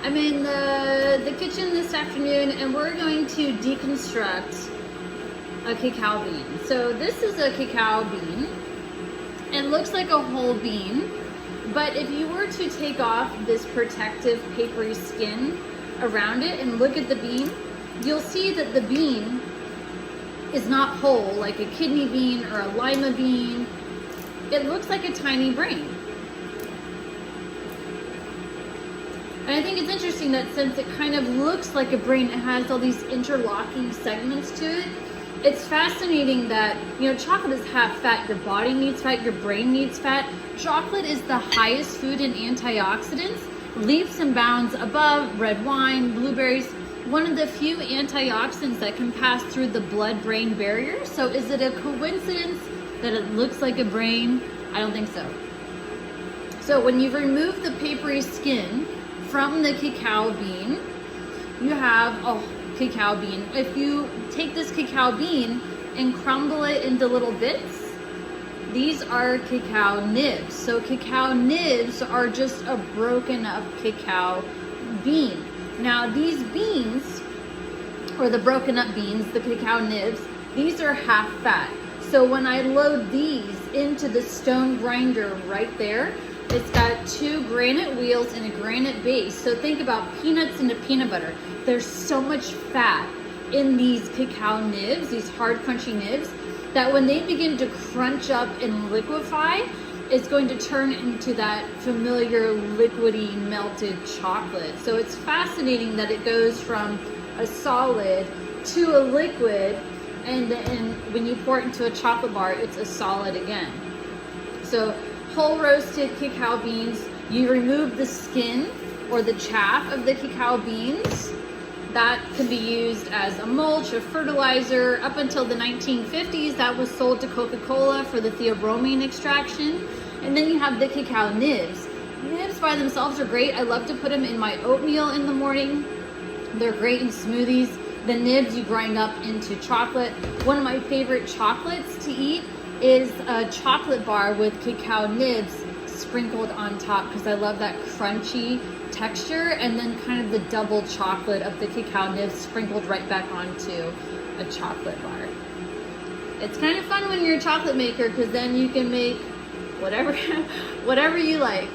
I'm in the kitchen this afternoon and we're going to deconstruct a cacao bean. So this is a cacao bean. It looks like a whole bean, but if you were to take off this protective papery skin around it and look at the bean, you'll see that the bean is not whole like a kidney bean or a lima bean. It looks like a tiny brain. And I think it's interesting that since it kind of looks like a brain, it has all these interlocking segments to it. It's fascinating that, you know, chocolate is half fat. Your body needs fat, your brain needs fat. Chocolate is the highest food in antioxidants, leaps and bounds above red wine, blueberries, one of the few antioxidants that can pass through the blood-brain barrier. So is it a coincidence that it looks like a brain? I don't think so. So when you remove the papery skin from the cacao bean, you have a cacao bean. If you take this cacao bean and crumble it into little bits, these are cacao nibs. So cacao nibs are just a broken up cacao bean. Now these beans, or the broken up beans, the cacao nibs, these are half fat. So when I load these into the stone grinder right there, it's got 2 granite wheels and a granite base. So think about peanuts into peanut butter. There's so much fat in these cacao nibs, these hard crunchy nibs, that when they begin to crunch up and liquefy, it's going to turn into that familiar liquidy melted chocolate. So it's fascinating that it goes from a solid to a liquid, and when you pour it into a chocolate bar, it's a solid again. So whole roasted cacao beans, you remove the skin or the chaff of the cacao beans. That can be used as a mulch, a fertilizer. Up until the 1950s, that was sold to Coca-Cola for the theobromine extraction. And then you have the cacao nibs. Nibs by themselves are great. I love to put them in my oatmeal in the morning. They're great in smoothies. The nibs you grind up into chocolate. One of my favorite chocolates to eat is a chocolate bar with cacao nibs sprinkled on top, because I love that crunchy texture, and then kind of the double chocolate of the cacao nibs sprinkled right back onto a chocolate bar. It's kind of fun when you're a chocolate maker, because then you can make whatever you like.